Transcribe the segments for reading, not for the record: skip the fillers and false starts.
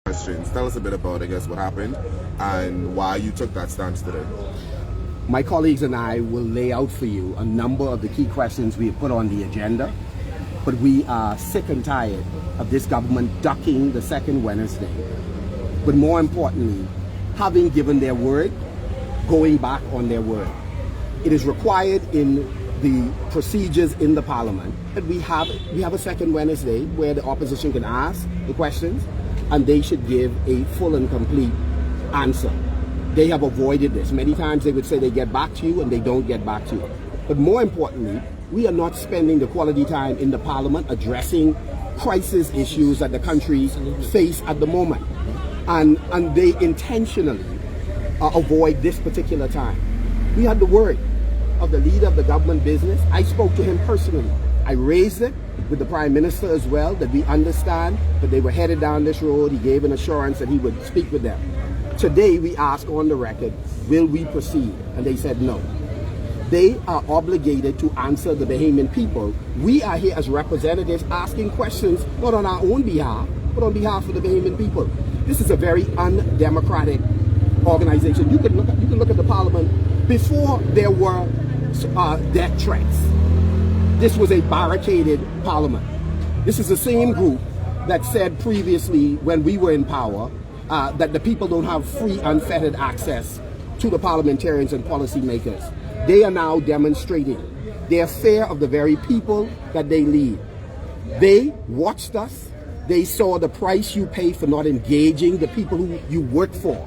questions. Tell us a bit about, I guess, what happened and why you took that stance today. My colleagues and I will lay out for you a number of the key questions we have put on the agenda, but we are sick and tired of this government ducking the second Wednesday. But more importantly, having given their word, going back on their word. It is required in the procedures in the Parliament that we have a second Wednesday where the opposition can ask the questions and they should give a full and complete answer. They have avoided this. Many times they would say they get back to you and they don't get back to you. But more importantly, we are not spending the quality time in the Parliament addressing crisis issues that the country face at the moment. And they intentionally avoid this particular time. We had the word of the leader of the government business. I spoke to him personally. I raised it with the Prime Minister as well, that we understand that they were headed down this road. He gave an assurance that he would speak with them. Today we asked on the record, will we proceed? And they said no. They are obligated to answer the Bahamian people. We are here as representatives asking questions, not on our own behalf, but on behalf of the Bahamian people. This is a very undemocratic organization. You can look at the Parliament before there were death threats. This was a barricaded Parliament. This is the same group that said previously when we were in power that the people don't have free, unfettered access to the parliamentarians and policymakers. They are now demonstrating their fear of the very people that they lead. They watched us. They saw the price you pay for not engaging the people who you work for.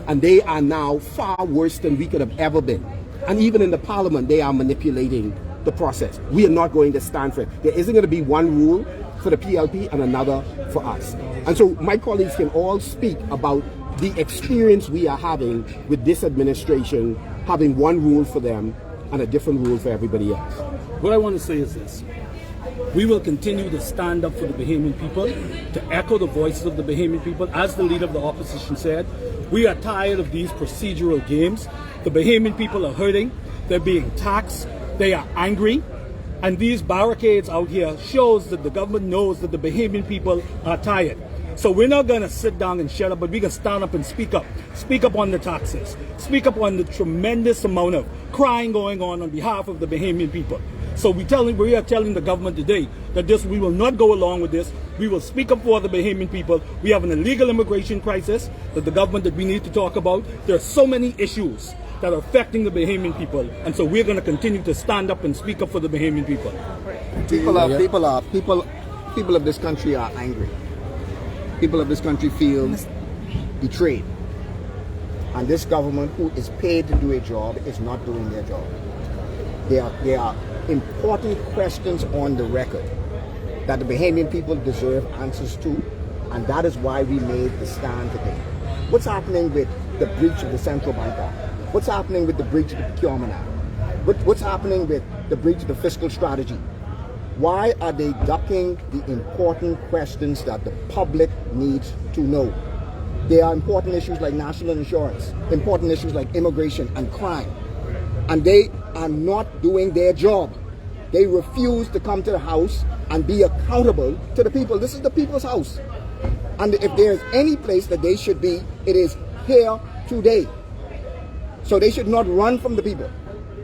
And they are now far worse than we could have ever been. And even in the Parliament, they are manipulating the process. We are not going to stand for it. There isn't going to be one rule for the PLP and another for us. And so my colleagues can all speak about the experience we are having with this administration, having one rule for them and a different rule for everybody else. What I want to say is this. We will continue to stand up for the Bahamian people, to echo the voices of the Bahamian people. As the leader of the opposition said, we are tired of these procedural games. The Bahamian people are hurting. They're being taxed. They are angry. And these barricades out here shows that the government knows that the Bahamian people are tired. So we're not going to sit down and shut up, but we can stand up and speak up. Speak up on the taxes. Speak up on the tremendous amount of crying going on behalf of the Bahamian people. So we are telling the government today that we will not go along with this. We will speak up for the Bahamian people. We have an illegal immigration crisis that we need to talk about. There are so many issues that are affecting the Bahamian people, and so we're going to continue to stand up and speak up for the Bahamian people. People of this country are angry. People of this country feel betrayed, and this government, who is paid to do a job, is not doing their job. There are important questions on the record that the Bahamian people deserve answers to, and that is why we made the stand today. What's happening with the breach of the Central Bank Act? What's happening with the breach of the Procurement Act? What's happening with the breach of the fiscal strategy? Why are they ducking the important questions that the public needs to know? There are important issues like national insurance, important issues like immigration and crime, and they are not doing their job. They refuse to come to the House and be accountable to the people. This is the people's house. And if there's any place that they should be, it is here today. So they should not run from the people,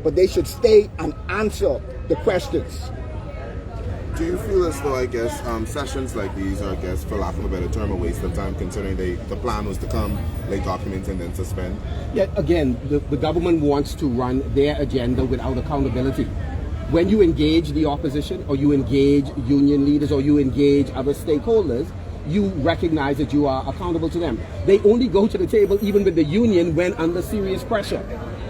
but they should stay and answer the questions. Do you feel as though, I guess, sessions like these are, I guess, for lack of a better term, a waste of time, considering the plan was to come, lay documents, and then suspend? Yeah, again, the government wants to run their agenda without accountability. When you engage the opposition, or you engage union leaders, or you engage other stakeholders, you recognize that you are accountable to them. They only go to the table, even with the union, when under serious pressure.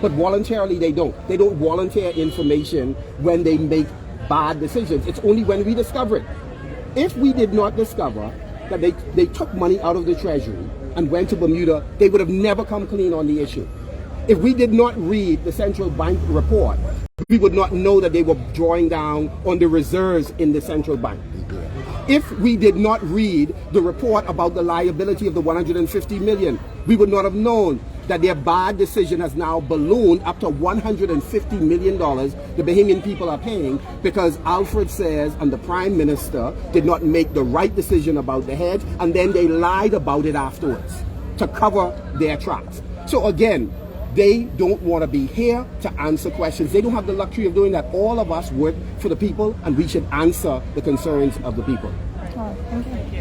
But voluntarily, they don't. They don't volunteer information when they make bad decisions. It's only when we discover it. If we did not discover that they took money out of the Treasury and went to Bermuda, they would have never come clean on the issue. If we did not read the central bank report, we would not know that they were drawing down on the reserves in the central bank. If we did not read the report about the liability of the 150 million, we would not have known that their bad decision has now ballooned up to $150 million the Bahamian people are paying because Alfred says and the Prime Minister did not make the right decision about the hedge, and then they lied about it afterwards to cover their tracks. So again, they don't want to be here to answer questions. They don't have the luxury of doing that. All of us work for the people, and we should answer the concerns of the people. Oh, thank you.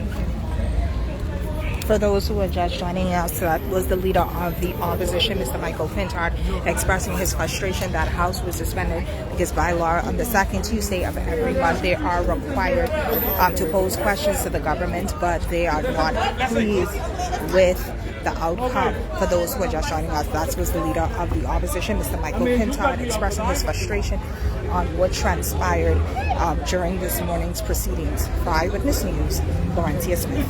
For those who are just joining us, that was the leader of the opposition, Mr. Michael Pintard, expressing his frustration that House was suspended because by law on the second Tuesday of every month they are required to pose questions to the government, but they are not pleased with the outcome. For those who are just joining us, that was the leader of the opposition, Mr. Michael Pintard, expressing his frustration on what transpired during this morning's proceedings. For Eyewitness News, Laurentia Smith.